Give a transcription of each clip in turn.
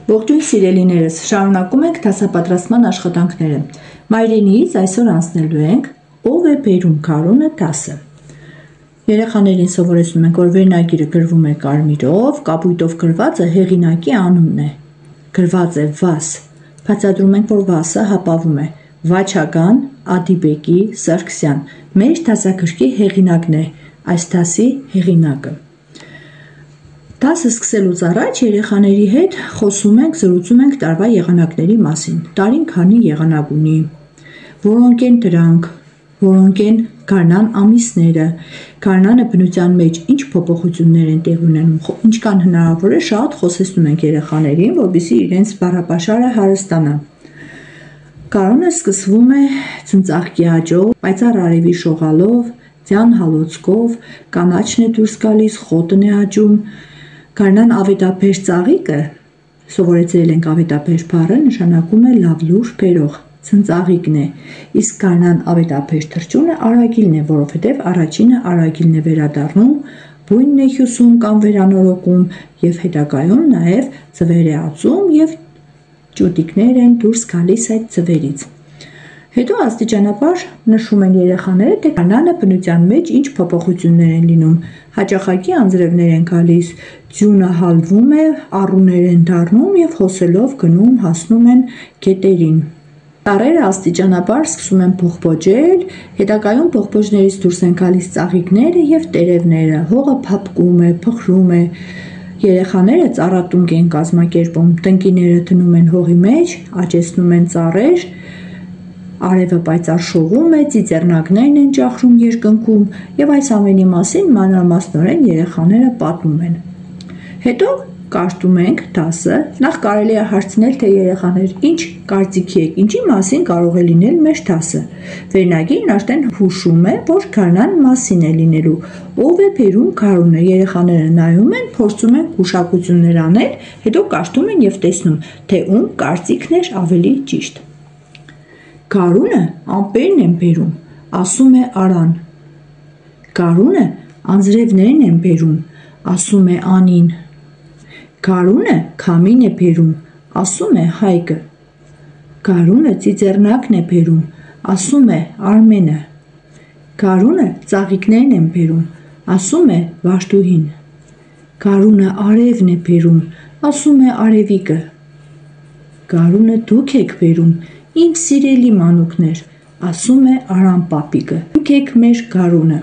Ողջույն սիրելիներս, շարունակում ենք դասապատրաստման աշխատանքները։ Մայրենիից այսօր անցնելու ենք ով է բերում քարունը 10-ը։ Երեխաներին սովորեցնում ենք, որ վերնագիրը գրվում է կարմիրով, կապույտով գրվածը հեղինակի անունն է։ Գրված է Վաս։ Բացատրում ենք, որ Վասը հապավում է Վաչագան Ադիբեկի Սարգսյան։ Մեր դասագրքի հեղինակն է, այս դասի հեղինակը։ Դասը սկսելուց առաջ երեխաների հետ խոսում ենք, զրուցում ենք տարվա եղանակների մասին։ Տարին քանի եղանակ ունի, որոնք են դրանք, որոնք են գարնան ամիսները, գարնանը բնության մեջ ինչ փոփոխություններ են տեղի ունենում, ինչքան հնարավոր է շատ խոսեցնում ենք երեխաներին, որպեսզի իրենց բառապաշարը հարստանա։ Գարունը սկսվում է ծնծաղկի աճով, պայծառ արևի շողալով, ձյան հալոցքով, կանաչն է դուրս գալիս, խոտն է աճում։ Գարնան ավետափեշ ծաղիկը, սովորեցրել ենք ավետափեշ բառը, նշանակում է լավ լուրջ բերող, ծնծաղիկն է, իսկ գարնան ավետափեշ թռչունը արագիլն է, որովհետև առաջինը արագիլն է վերադառնում, բույնն է հյուսում կամ վերանորոգում և հետագայում նաև ձվեր է ածում և ճուտիկներ են դուրս գալիս այդ ձվերից։ Հետո աստիճանաբար նշում են երեխաները, թե գարնանը բնության մեջ ինչ փոփոխություններ են լինում, հաճախակի անձրևներ են գալիս, ձյունը հալվում է, առուներ են դառնում և հոսելով գնում հասնում են գետերին։ Ծառերը աստիճանաբար սկսում են բողբոջել, հետագայում բողբոջներից դուրս են գալիս ծաղիկները և տերևները, հողը փափկում է, փխրում է։ Երեխաները ծառատունկ են կազմակերպում, տնկիները դնում են հողի մեջ, աճեցնում են ծառեր, արևը պայծառ շողում է, ծիծեռնակներն են ճախրում երկնքում և այս ամենի մասին մանրամասնորեն երեխաները պատմում են։ Հետո կարդում ենք դասը, նախ կարելի է հարցնել, թե երեխաներ ինչ կարծիքի եք, ինչի մասին կարող է լինել մեր դասը։ Վերնագիրն արդեն հուշում է, որ գարնան մասին է լինելու, ով է բերում քարունը, երեխաները նայում են, փորձում են գուշակություններ անել, հետո կարդում են և տեսնում, թե ում կարծիքն էր ավելի ճիշտ։ Գարունը ամպերն են բերում, ասում է Արան։ Գարունը անձրևներն են բերում, ասում է Անին։ Գարունը քամին է բերում, ասում է Հայկը։ Գարունը ծիծեռնակն է բերում, ասում է Արմենը։ Գարունը ծաղիկներն են բերում, ասում է Վարդուհին։ Գարունը արևն է բերում, ասում է Արևիկը։ Գարունը դուք եք բերում, իմ սիրելի մանուկներ, ասում է Արամ պապիկը։ Դուք եք մեր գարունը։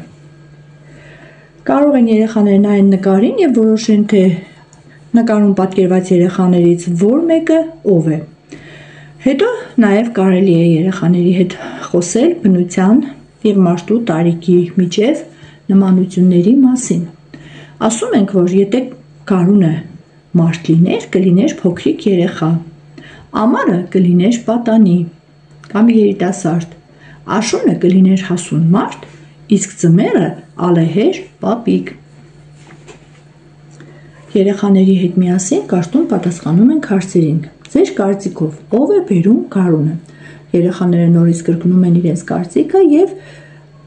Կարող են երեխաները նայեն նկարին և որոշեն, թե նկարում պատկերված երեխաներից որ մեկը ով է։ Հետո նաև կարելի է երեխաների հետ խոսել բնության և մարդու տարիքի միջև նմանությունների մասին։ Ասում ենք, որ եթե գարունը մարդ լիներ, կլիներ փոքրիկ երեխա, ամառը կլիներ պատանի կամ երիտասարդ, աշունը կլիներ հասուն մարդ, իսկ ձմեռը ալեհեր պապիկ։ Երեխաների հետ միասին կարդում պատասխանում ենք հարցերին։ Ձեր կարծիքով ով է բերում գարունը։ Երեխաները նորից կրկնում են իրենց կարծիքը և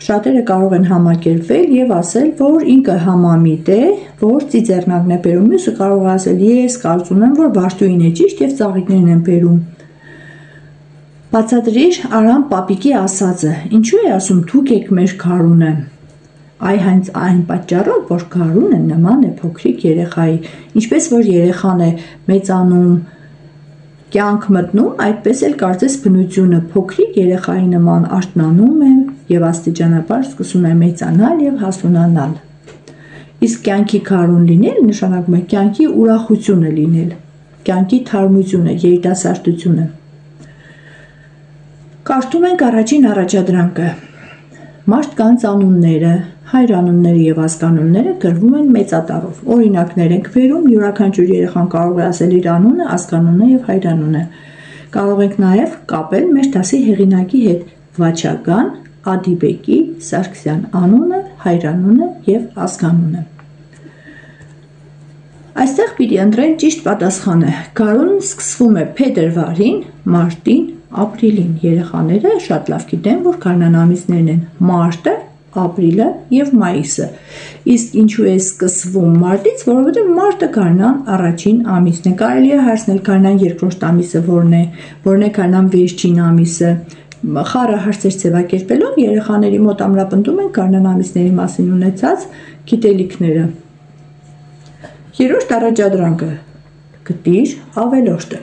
շատերը կարող են համակերպվել և ասել, որ ինքը համամիտ է, որ ծիծեռնակն է բերում, մյուսը կարող է ասել ես կարծում եմ, որ Վարդուհին է ճիշտ և ծաղիկներն են բերում։ Բացատրիր Արամ պապիկի ասածը, ինչու է ասում դուք եք մեր գարունը։ Հենց այն պատճառով, որ գարունը նման է փոքրիկ երեխայի, ինչպես որ երեխան է մեծանում, կյանք մտնում, այդպես էլ կարծես բնությունը փոքրիկ երեխայի նման արթնանում է և աստիճանաբար սկսում է մեծանալ և հասունանալ։ Իսկ կյանքի գարուն լինել նշանակում է կյանքի ուրախությունը լինել, կյանքի թարմությունը, երիտասարդությունը։ Կարդում ենք առաջին առաջադրանքը։ Մարդկանց անունները, հայրանունները և ազգանունները գրվում են մեծատառով։ Օրինակներ ենք բերում, յուրաքանչյուր երեխան կարող է ասել իր անունը, ազգանունը և հայրանունը։ Կարող ենք նաև կապել մեր դասի հեղինակի հետ Վաչագան Ադիբեկի Սարգսյան անունը, հայրանունը և ազգանունը։ Այստեղ պիտի ընտրեն ճիշտ պատասխանը։ Գարունն սկսվում է փետրվարին, մարտին, ապրիլին։ Երեխաները շատ լավ գիտեն, որ գարնան ամիսներն են մարտը, ապրիլը եւ մայիսը։ Իսկ ինչու է սկսվում մարտից, որովհետեւ մարտը գարնան առաջին ամիսն է։ Կարելի է հարցնել գարնան երկրորդ ամիսը որն է գարնան վերջին ամիսը։ Խառը հարցեր ձևակերպելով երեխաների մոտ ամրապնդում են գարնան ամիսների մասին ունեցած գիտելիքները։ Երրորդ առաջադրանքը՝ գտիր ավելորդը։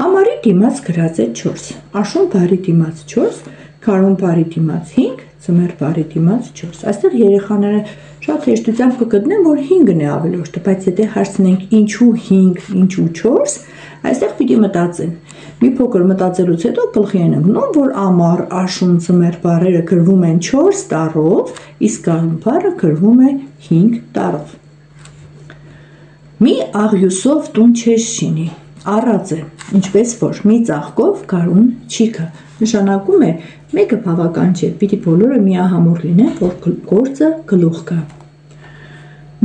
Ամառի դիմաց գրած է 4, աշուն բարի դիմաց 4, գարուն բարի դիմաց 5, ձմեռ բարի դիմաց 4։ Այստեղ երեխաները շատ հեշտությամբ կգտնեն, որ 5-ն է ավելորդը, բայց եթե հարցնենք ինչու 5, ինչու 4, այստեղ պիտի մտածեն։ Մի փոքր մտածելուց հետո գլխի են ընկնում, որ ամառ, աշուն, ձմեռ բառերը գրվում են 4 տառով, իսկ գարուն բառը գրվում է 5 տառով։ Մի աղյուսով տուն չես շինի, առած է, ինչպես որ մի ծաղկով գարուն չիքը, նշանակում է մեկը բավական չէ, պիտի բոլորը միահամուռ լինեն, որ գործը գլուխ գա։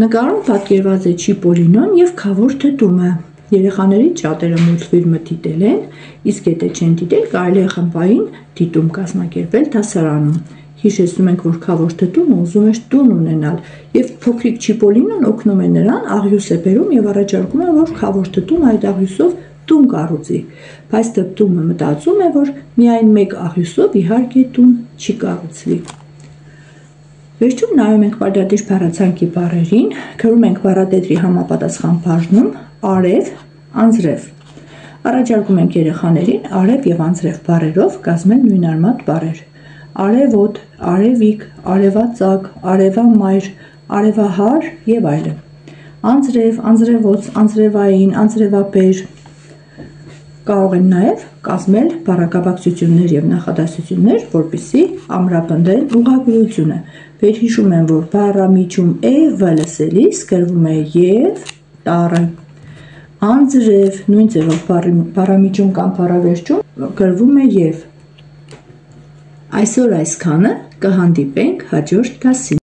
Նկարում պատկերված է Չիպոլինոն եւ Քավորթը տումը։ Երեխաների շատերը մուլտֆիլմը դիտել են, իսկ եթե չեն դիտել, կարելի է խմբային դիտում կազմակերպել դասարանում։ Հիշեցնում ենք, որ Քավորթը տումը ուզում էր տուն ունենալ, եւ փոքրիկ Չիպոլինոն օգնում է նրան, աղյուս է բերում եւ առաջարկում է, որ Քավորթը տումը այդ աղյուսով տուն կառուցի, բայց դպտումը մտածում է, որ միայն մեկ աղյուսով իհարկե տուն չի կառուցվի։ Վերջում նայում ենք պարտադիր բառացանկի բառերին, գրում ենք բառատետրի համապատասխան բաժնում արև, անձրև։ Առաջարկում ենք երեխաներին արև եւ անձրև բառերով կազմել նույնարմատ բառեր։ Արևոտ, արևիկ, արևածագ, արևամայր, արևահար եւ այլն։ Անձրև, անձրևոց, անձրևային, անձրևաբեր։ Կարող են նաև կազմել բառակապակցություններ եւ նախադասություններ, որպեսզի ամրապնդեն ուղղագրությունը։ Վերհիշում եմ, որ բառամիջում «և» լսելիս գրվում է «եւ» տառը։ Անձրև նույն ձևով բառամիջում կամ բառավերջում գրվում է «եւ»։ Այսօր այսքանը, կհանդիպենք հաջորդ դասին։